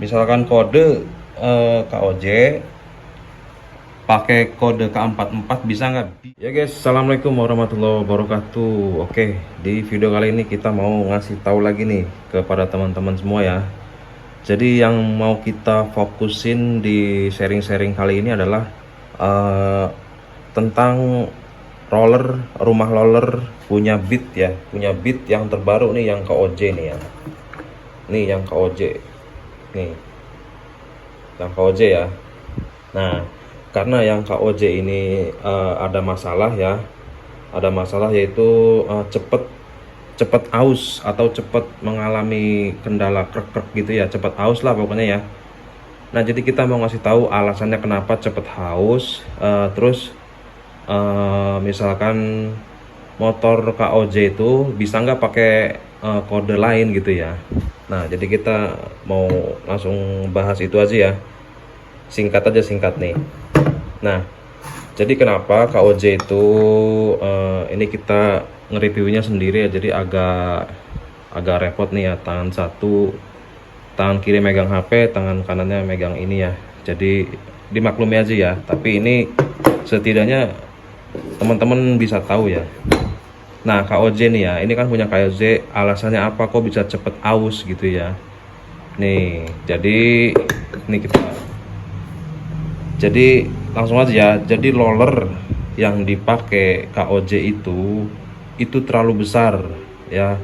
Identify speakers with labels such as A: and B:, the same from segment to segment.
A: Misalkan kode KOJ pakai kode K44 bisa nggak? Ya guys, assalamualaikum warahmatullahi wabarakatuh. Oke, di video kali ini kita mau ngasih tahu lagi nih kepada teman-teman semua ya. Jadi yang mau kita fokusin di sharing-sharing kali ini adalah tentang rumah roller punya Beat ya, punya Beat yang terbaru nih, yang KOJ nih ya. Nih yang KOJ nih, yang KOJ ya. Nah, karena yang KOJ ini ada masalah ya, yaitu cepet aus atau cepet mengalami kendala krek-krek gitu ya, cepet aus lah pokoknya ya. Nah, jadi kita mau ngasih tahu alasannya kenapa cepet haus. Terus misalkan motor KOJ itu bisa nggak pakai kode lain gitu ya. Nah, jadi kita mau langsung bahas itu aja ya, singkat aja, singkat nih. Nah, jadi kenapa KOJ itu ini kita nge-reviewnya sendiri ya, jadi agak repot nih ya. Tangan kiri megang HP, tangan kanannya megang ini ya, jadi dimaklumi aja ya. Tapi ini setidaknya teman-teman bisa tahu ya. Nah, KOJ nih ya, ini kan punya KOJ, alasannya apa kok bisa cepet aus gitu ya. Nih, jadi ini jadi langsung aja ya. Jadi roller yang dipakai KOJ itu terlalu besar ya.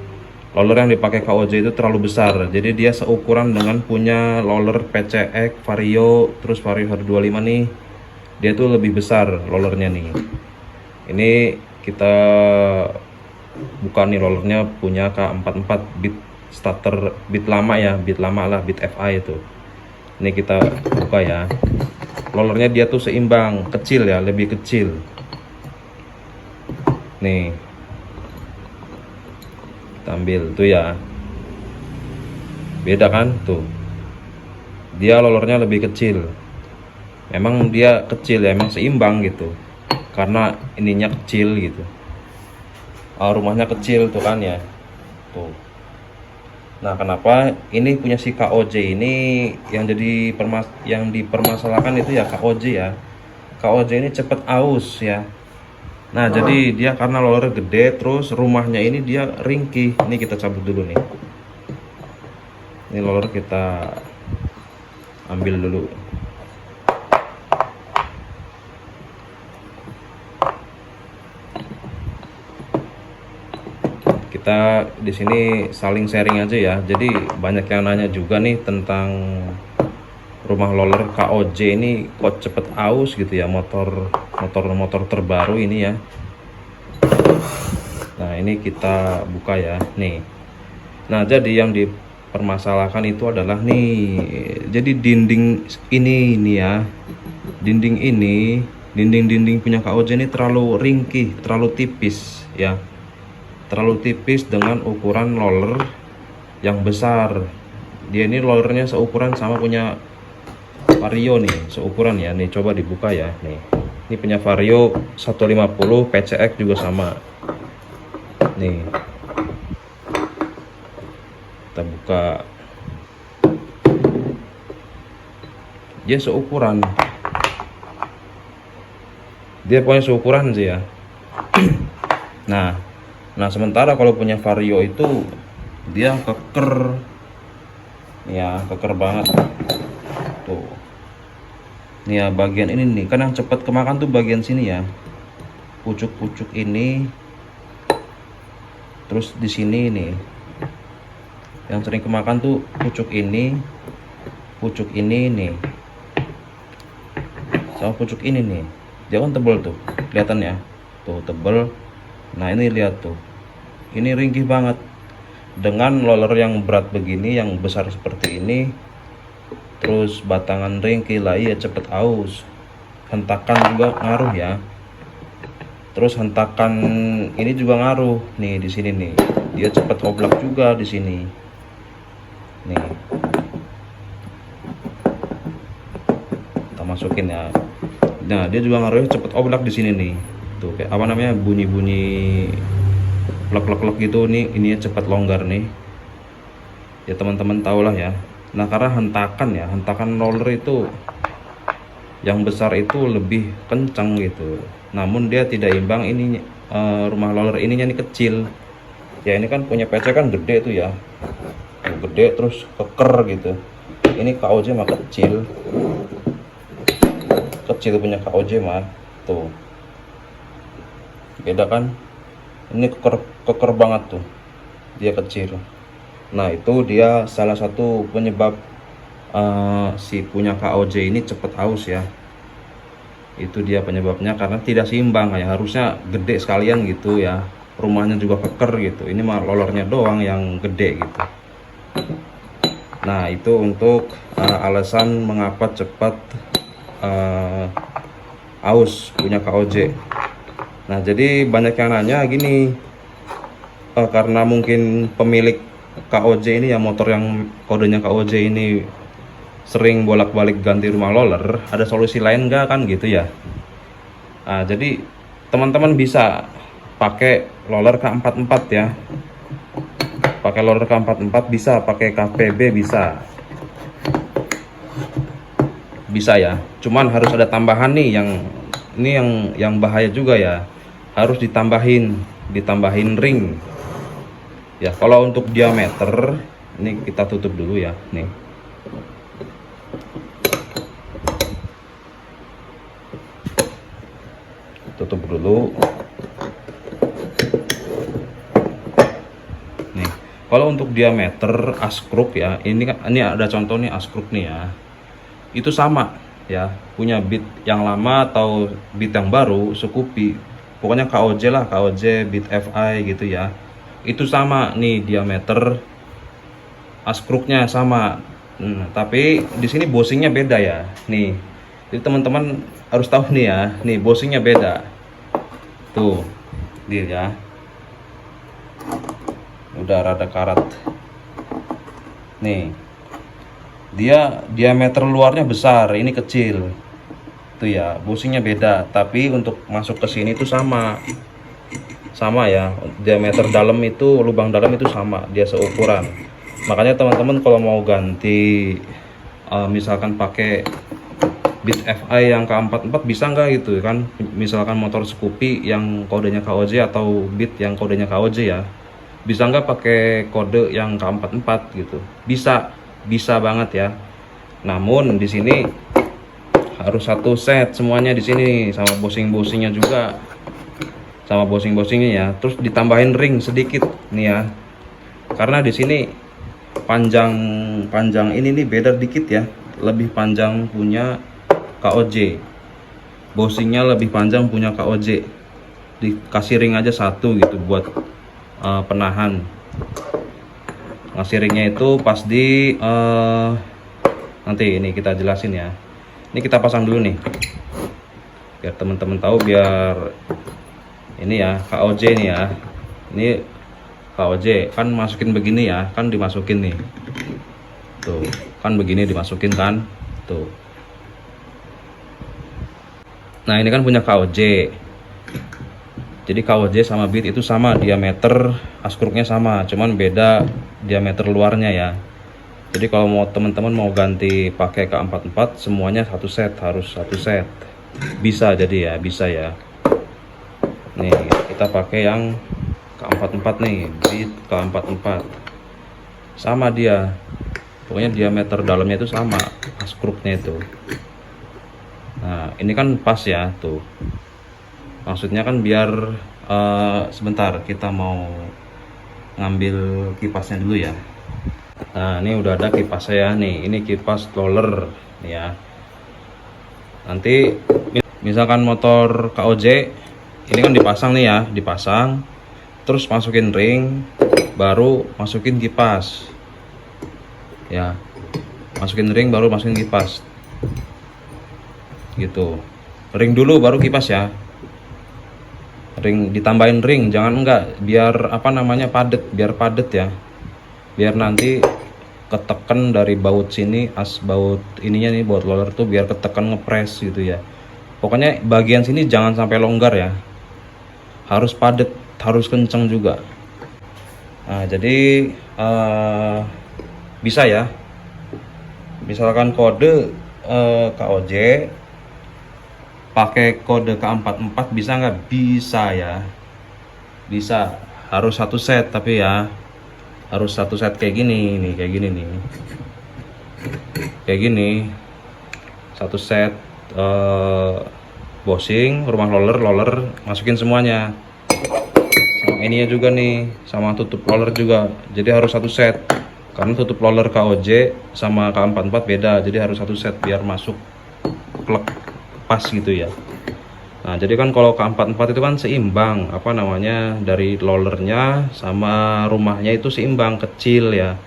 A: Roller yang dipakai KOJ itu terlalu besar. Jadi dia seukuran dengan punya roller PCX Vario, terus Vario 125 nih. Dia tuh lebih besar rollernya nih. Ini kita buka nih rollernya punya K44 Beat starter, Beat lama ya, Beat lama lah, Beat FI itu. Ini kita buka ya. Rollernya dia tuh seimbang, kecil ya, lebih kecil. Nih, kita ambil tuh ya, beda kan tuh, dia rollernya lebih kecil. Memang dia kecil ya, emang seimbang gitu, karena ininya kecil gitu. Rumahnya kecil tuh kan ya tuh. Nah, kenapa ini punya si KOJ ini yang dipermasalahkan itu ya, KOJ ya. KOJ ini cepet aus ya. Nah, jadi dia karena roller gede, terus rumahnya ini dia ringkih. Ini kita cabut dulu nih. Ini roller kita ambil dulu. Kita di sini saling sharing aja ya. Jadi banyak yang nanya juga nih tentang rumah roller KOJ ini kok cepet aus gitu ya, motor terbaru ini ya. Nah, ini kita buka ya nih. Nah, jadi yang dipermasalahkan itu adalah nih, jadi dinding ini nih ya, dinding punya KOJ ini terlalu ringkih, terlalu tipis ya, terlalu tipis dengan ukuran roller yang besar. Dia ini rollernya seukuran sama punya Vario nih, seukuran ya. Nih coba dibuka ya nih. Ini punya Vario 150 PCX juga sama. Nih, kita buka. Dia seukuran. Dia pokoknya seukuran sih ya. Nah, sementara kalau punya Vario itu dia keker ya, keker banget tuh. Nih ya, bagian ini nih kan yang cepat kemakan tuh bagian sini ya, pucuk-pucuk ini. Terus di sini nih yang sering kemakan tuh pucuk ini nih, sama pucuk ini nih. Dia kan tebel tuh, kelihatan ya tuh, tebel. Nah, ini lihat tuh, ini ringkih banget. Dengan roller yang berat begini, yang besar seperti ini, terus batangan ringkih lah, iya cepet aus. Hentakan juga ngaruh ya. Terus hentakan ini juga ngaruh nih di sini nih. Dia cepet oblak juga di sini. Nih, kita masukin ya. Nah, dia juga ngaruhnya cepet oblak di sini nih. Tuh kayak apa namanya, bunyi-bunyi plek-plek gitu nih, ininya cepat longgar nih. Ya teman-teman tahulah ya. Nah, karena hentakan roller itu yang besar itu lebih kencang gitu. Namun dia tidak imbang, ini rumah roller ininya nih kecil. Ya ini kan punya PC kan gede tuh ya. Gede terus keker gitu. Ini KOJ mah kecil. Kecil punya KOJ mah. Tuh. Beda kan? Ini keker banget tuh. Dia kecil. Nah, itu dia salah satu penyebab si punya KOJ ini cepet haus ya. Itu dia penyebabnya, karena tidak seimbang, kayak harusnya gede sekalian gitu ya, rumahnya juga keker gitu, ini mah rollernya doang yang gede gitu. Nah, itu untuk alasan mengapa cepat haus punya KOJ. Nah, jadi banyak yang nanya gini, karena mungkin pemilik KOJ ini ya, motor yang kodenya KOJ ini sering bolak-balik ganti rumah roller, ada solusi lain nggak kan gitu ya. Nah, jadi teman-teman bisa pakai roller K44 ya, pakai roller K44 bisa, pakai KPB bisa ya, cuman harus ada tambahan nih, yang bahaya juga ya, harus ditambahin ring ya. Kalau untuk diameter ini kita tutup dulu ya, nih tutup dulu nih. Kalau untuk diameter askruk ya, ini kan, ini ada contoh nih askruk nih ya, itu sama ya, punya Beat yang lama atau Beat yang baru, Scoopy, pokoknya KOJ lah, KOJ Beat FI gitu ya, itu sama nih diameter askruknya sama. Tapi di sini bosingnya beda ya nih. Jadi teman-teman harus tahu nih ya, nih bosingnya beda. Tuh, dia ya. Udah rada karat. Nih. Dia diameter luarnya besar, ini kecil. Tuh ya, bosingnya beda, tapi untuk masuk ke sini tuh sama. Sama ya, diameter dalam itu, lubang dalam itu sama, dia seukuran. Makanya teman-teman kalau mau ganti misalkan pakai Beat FI yang K44 bisa nggak gitu kan, misalkan motor Scoopy yang kodenya KOJ atau Beat yang kodenya KOJ ya, bisa nggak pakai kode yang K44 gitu, bisa banget ya. Namun di sini harus satu set semuanya di sini, sama bosingnya juga, sama bosingnya ya, terus ditambahin ring sedikit nih ya, karena di sini panjang ini nih beda dikit ya, lebih panjang punya KOJ, bosingnya lebih panjang punya KOJ, dikasih ring aja satu gitu buat penahan. Ngasih ringnya itu pas di nanti ini kita jelasin ya. Ini kita pasang dulu nih biar teman-teman tahu, biar ini ya KOJ nih ya, ini KOJ kan masukin begini ya, kan dimasukin nih tuh, kan begini dimasukin kan tuh. Nah, ini kan punya KOJ, jadi KOJ sama Beat itu sama, diameter askruknya sama, cuman beda diameter luarnya ya. Jadi kalau mau teman-teman mau ganti pakai K44 semuanya satu set, harus satu set. Bisa jadi ya, bisa ya. Nih, kita pakai yang K44 nih, Beat K44. Sama dia. Pokoknya diameter dalamnya itu sama, askruknya itu. Nah, ini kan pas ya tuh. Maksudnya kan biar sebentar kita mau ngambil kipasnya dulu ya. Nah, ini udah ada kipas saya nih, ini kipas roller nih ya. Nanti misalkan motor KOJ ini kan dipasang nih ya, dipasang terus masukin ring, baru masukin kipas ya, masukin ring baru masukin kipas gitu. Ring dulu baru kipas ya, ring ditambahin ring, jangan enggak, biar apa namanya padet, biar padet ya, biar nanti ketekan dari baut sini, baut ininya nih, baut roller tuh biar ketekan ngepres gitu ya. Pokoknya bagian sini jangan sampai longgar ya, harus padet, harus kenceng juga. Nah, jadi bisa ya Misalkan kode KOJ pakai kode K44 bisa nggak? Bisa ya, bisa. Harus satu set tapi ya, harus satu set kayak gini nih, kayak gini satu set bushing, rumah roller masukin semuanya, sama ininya juga nih, sama tutup roller juga. Jadi harus satu set karena tutup roller KOJ sama K44 beda, jadi harus satu set biar masuk plug pas gitu ya. Nah, jadi kan kalau K44 itu kan seimbang, apa namanya, dari rollernya sama rumahnya itu seimbang, kecil ya,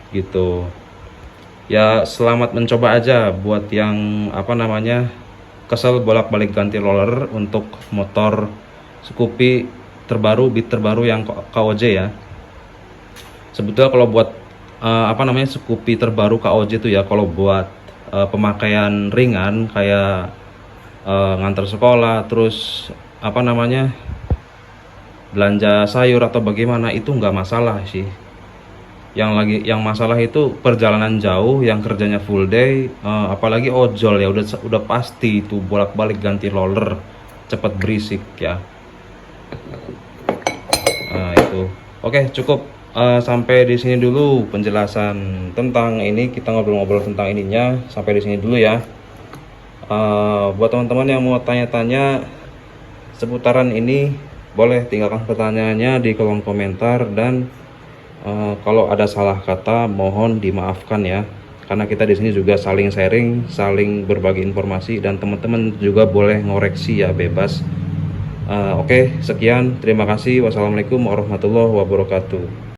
A: gitu. Ya selamat mencoba aja buat yang apa namanya kesel bolak-balik ganti roller untuk motor Scoopy terbaru, beat terbaru yang KOJ ya. Sebetulnya kalau buat apa namanya Scoopy terbaru KOJ itu ya, kalau buat pemakaian ringan kayak ngantar sekolah, terus apa namanya belanja sayur atau bagaimana, itu nggak masalah sih. Yang masalah itu perjalanan jauh yang kerjanya full day, apalagi ojol ya, udah pasti itu bolak-balik ganti roller, cepat berisik ya. Nah, itu. Oke, cukup sampai di sini dulu penjelasan tentang ini. Kita ngobrol-ngobrol tentang ininya sampai di sini dulu ya. Buat teman-teman yang mau tanya-tanya seputaran ini, boleh tinggalkan pertanyaannya di kolom komentar, dan kalau ada salah kata mohon dimaafkan ya, karena kita di sini juga saling sharing, saling berbagi informasi, dan teman-teman juga boleh ngoreksi ya, bebas. Oke, sekian, terima kasih. Wassalamualaikum warahmatullahi wabarakatuh.